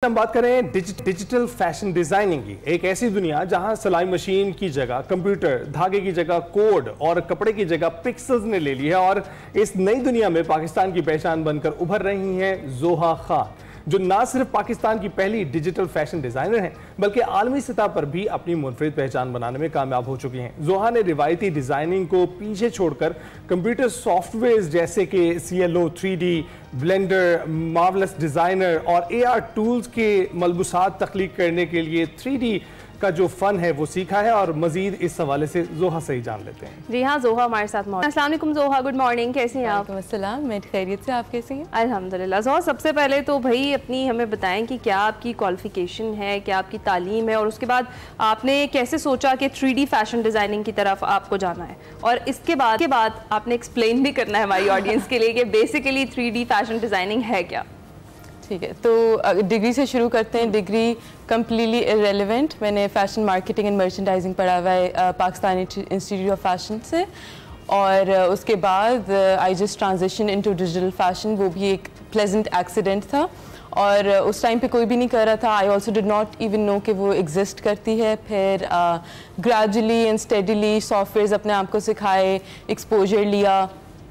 ہم بات کریں ڈیجیٹل فیشن ڈیزائننگ کی، ایک ایسی دنیا جہاں سلائی مشین کی جگہ کمپیوٹر، دھاگے کی جگہ کوڈ اور کپڑے کی جگہ پکسلز نے لے لی ہے، اور اس نئی دنیا میں پاکستان کی پہچان بن کر ابھر رہی ہیں زوہا خان، جو نہ صرف پاکستان کی پہلی ڈیجیٹل فیشن ڈیزائنر ہیں بلکہ عالمی سطح پر بھی اپنی منفرد پہچان بنانے میں کامیاب ہو چکی ہیں۔ زوہا نے روایتی ڈیزائننگ کو پیچھے چھوڑ کر کمپیوٹر سافٹ ویئرز جیسے کہ CLO 3D، blender, marvels designer اور AR ٹولز کے ملبوسات تخلیق کرنے کے لیے 3D کا جو فن ہے وہ سیکھا ہے، اور مزید اس حوالے سے زوہا سے ہی جان لیتے ہیں۔ جی ہاں، زوہا ہمارے ساتھ موجود۔ السلام علیکم زوہا، گڈ مارننگ، کیسی ہیں آپ؟ وعلیکم السلام، میں خیریت سے، آپ کیسی ہیں؟ الحمدللہ۔ زوہا، سب سے پہلے تو بھائی اپنی ہمیں بتائیں کہ کیا آپ کی کوالیفیکیشن ہے، کیا آپ کی تعلیم ہے، اور اس کے بعد آپ نے کیسے سوچا کہ 3D فیشن ڈیزائننگ کی طرف آپ کو جانا ہے، اور اس کے بعد آپ نے ایکسپلین بھی کرنا ہے ہماری آڈینس کے لیے کہ بیسیکلی 3D فیشن ڈیزائننگ ہے کیا؟ ٹھیک ہے، تو ڈگری سے شروع کرتے ہیں۔ ڈگری کمپلیٹلی ارریلیونٹ، میں نے فیشن مارکیٹنگ اینڈ مرچنڈائزنگ پڑھا ہوا ہے پاکستانی انسٹیٹیوٹ آف فیشن سے، اور اس کے بعد I just transition into digital fashion, وہ بھی ایک پلیزنٹ ایکسیڈنٹ تھا، اور اس ٹائم پہ کوئی بھی نہیں کر رہا تھا۔ I also did not even know کہ وہ ایگزسٹ کرتی ہے۔ پھر gradually and steadily softwares اپنے آپ کو سکھائے، ایکسپوجر لیا،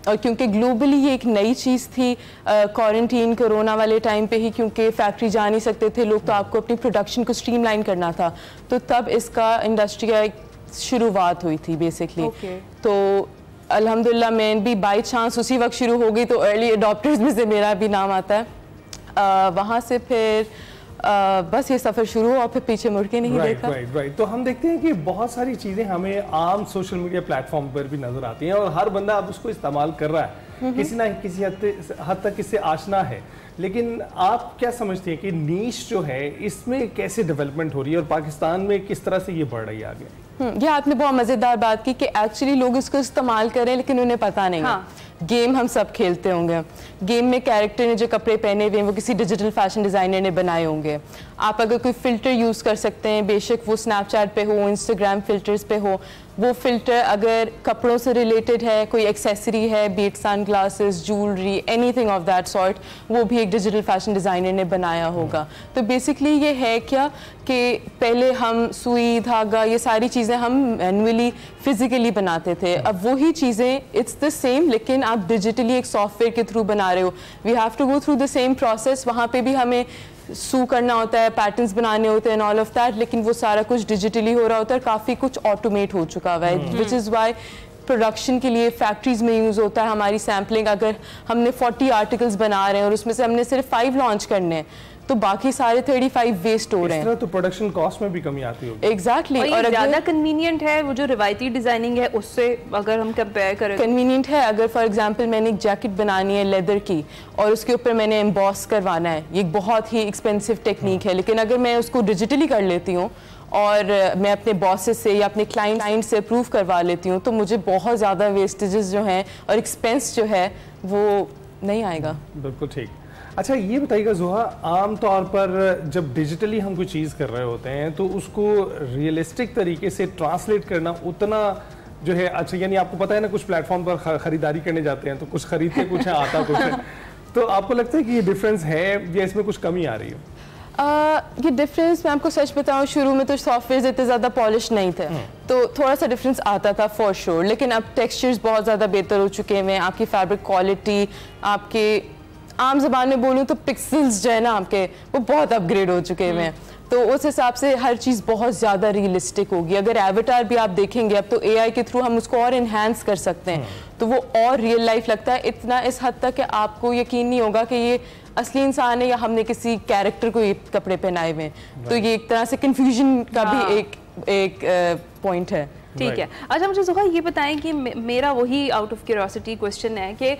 اور کیونکہ گلوبلی یہ ایک نئی چیز تھی، کوارنٹین کرونا والے ٹائم پہ ہی، کیونکہ فیکٹری جا نہیں سکتے تھے لوگ، تو آپ کو اپنی پروڈکشن کو اسٹریم لائن کرنا تھا، تو تب اس کا انڈسٹری کا ایک شروعات ہوئی تھی بیسکلی۔ تو الحمدللہ میں بھی بائی چانس اسی وقت شروع ہو گئی، تو ارلی اڈاپٹرز میں سے میرا بھی نام آتا ہے۔ وہاں سے پھر بس یہ سفر شروع ہوا، پھر پیچھے مڑ کے نہیں دیکھا۔ تو ہم دیکھتے ہیں کہ بہت ساری چیزیں ہمیں عام سوشل میڈیا پلیٹ فارم پر بھی نظر آتی ہیں، اور ہر بندہ اب اس کو استعمال کر رہا ہے، کسی نہ کسی حد تک اس سے آشنا ہے، لیکن آپ کیا سمجھتے ہیں کہ نیش جو ہے اس میں کیسے ڈیولپمنٹ ہو رہی ہے، اور پاکستان میں کس طرح سے یہ بڑھ رہی ہے آگے؟ یہ آپ نے بہت مزیدار بات کی کہ ایکچولی لوگ اس کو استعمال کریں لیکن انہیں پتہ نہیں ہے۔ گیم ہم سب کھیلتے ہوں گے، گیم میں کیریکٹر نے جو کپڑے پہنے ہوئے ہیں وہ کسی ڈیجیٹل فیشن ڈیزائنر نے بنائے ہوں گے۔ آپ اگر کوئی فلٹر یوز کر سکتے ہیں، بے شک وہ اسنیپ چیٹ پہ ہو، انسٹاگرام فلٹرز پہ ہو، وہ فلٹر اگر کپڑوں سے ریلیٹڈ ہے، کوئی ایکسیسری ہے، بیٹ sunglasses, jewellery, anything of that sort, وہ بھی ایک ڈیجیٹل فیشن ڈیزائنر نے بنایا ہوگا۔ تو بیسکلی یہ ہے کیا کہ پہلے ہم سوئی، دھاگا، یہ ساری چیزیں ہم مینولی فزیکلی بناتے تھے، اب وہی چیزیں اٹس دا سیم لیکن آپ ڈیجیٹلی ایک سافٹ ویئر کے تھرو بنا رہے ہو۔ We have to go through the same process, وہاں پہ بھی ہمیں سو کرنا ہوتا ہے، پیٹرنز بنانے ہوتے ہیں، آل آف دیٹ، لیکن وہ سارا کچھ ڈیجیٹلی ہو رہا ہوتا ہے، کافی کچھ آٹومیٹ ہو چکا ہوا ہے، وچ از وائی پروڈکشن کے لیے فیکٹریز میں یوز ہوتا ہے ہماری سیمپلنگ۔ اگر ہم نے 40 آرٹیکلز بنا رہے ہیں اور اس میں سے ہم نے صرف 5 لانچ کرنے ہیں، تو باقی سارے 35 ویسٹ ہو رہے ہیں، تو پروڈکشن کاسٹ میں بھی کمی آتی ہوگی۔ ایگزیکٹلی، اور زیادہ کنوینئنٹ ہے وہ جو روایتی ڈیزائننگ ہے اس سے اگر ہم کمپیئر کریں؟ کنوینئنٹ ہے۔ اگر فار ایگزامپل میں نے ایک جیکٹ بنانی ہے لیدر کی، اور اس کے اوپر میں نے امبوس کروانا ہے، یہ بہت ہی ایکسپینسو ٹیکنیک ہے، لیکن اگر میں اس کو ڈیجیٹلی کر لیتی ہوں اور میں اپنے باسز سے یا اپنے کلائنٹ سے اپروو کروا لیتی ہوں، تو مجھے بہت زیادہ ویسٹیجز جو ہیں اور ایکسپینس جو ہے وہ نہیں آئے گا۔ بالکل ٹھیک۔ اچھا یہ بتائیے گا زوہا، عام طور پر جب ڈیجیٹلی ہم کوئی چیز کر رہے ہوتے ہیں تو اس کو ریئلسٹک طریقے سے ٹرانسلیٹ کرنا اتنا جو ہے اچھا، یعنی آپ کو پتہ ہے نا، کچھ پلیٹ فارم پر خریداری کرنے جاتے ہیں تو کچھ خریدتے کچھ ہے، آتا کچھ ہے، تو آپ کو لگتا ہے کہ یہ ڈفرینس ہے یا اس میں کچھ کمی آ رہی ہے؟ یہ ڈفرینس میں آپ کو سچ بتاؤں، شروع میں تو سافٹ ویئرز اتنے زیادہ پالش نہیں تھے، تو تھوڑا سا ڈفرینس آتا تھا فور شور، لیکن اب ٹیکسچرز بہت زیادہ بہتر ہو چکے ہیں، آپ کی فیبرک کوالٹی، آپ کے عام زبان میں بولوں تو پکسلز جو ہے نا آپ کے، وہ بہت اپ گریڈ ہو چکے ہوئے ہیں، تو اس حساب سے ہر چیز بہت زیادہ ریئلسٹک ہوگی۔ اگر ایواتار بھی آپ دیکھیں گے اب تو AI کے تھرو ہم اس کو اور انہینس کر سکتے ہیں، تو وہ اور ریئل لائف لگتا ہے، اتنا اس حد تک کہ آپ کو یقین نہیں ہوگا کہ یہ اصلی انسان ہے یا ہم نے کسی کیریکٹر کو یہ کپڑے پہنائے ہوئے ہیں، تو یہ ایک طرح سے کنفیوژن کا بھی ایک پوائنٹ ہے۔ ٹھیک ہے۔ اچھا مجھے زوہا یہ بتائیں کہ میرا وہی آؤٹ آف کیوریوسٹی کوشچن ہے کہ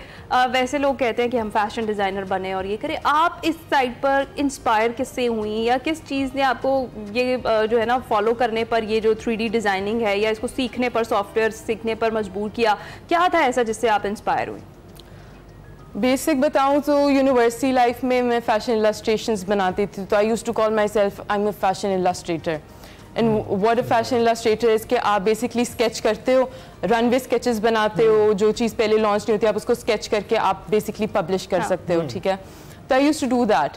ویسے لوگ کہتے ہیں کہ ہم فیشن ڈیزائنر بنے اور یہ کریں، آپ اس سائٹ پر انسپائر کس سے ہوئیں، یا کس چیز نے آپ کو یہ جو ہے نا فالو کرنے پر، یہ جو 3D ڈیزائننگ ہے یا اس کو سیکھنے پر، سافٹ ویئر سیکھنے پر مجبور کیا؟ کیا تھا ایسا جس سے آپ انسپائر ہوئیں؟ بیسک بتاؤں تو یونیورسٹی لائف میں فیشن السٹریشنز بناتی تھی، تو I used to call myself I am a fashion illustrator. And what a fashion illustrator is کہ آپ بیسکلی اسکیچ کرتے ہو، رن وے اسکیچز بناتے ہو، جو چیز پہلے لانچ نہیں ہوتی آپ اس کو اسکیچ کر کے آپ بیسکلی پبلش کر سکتے ہو، ٹھیک ہے، تو I used to do that.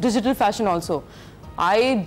digital fashion also. I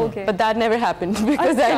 Okay. But that never happened because I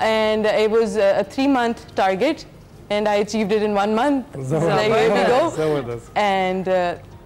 and it was a 3-month target and I achieved it in 1 month. So like, here we go. And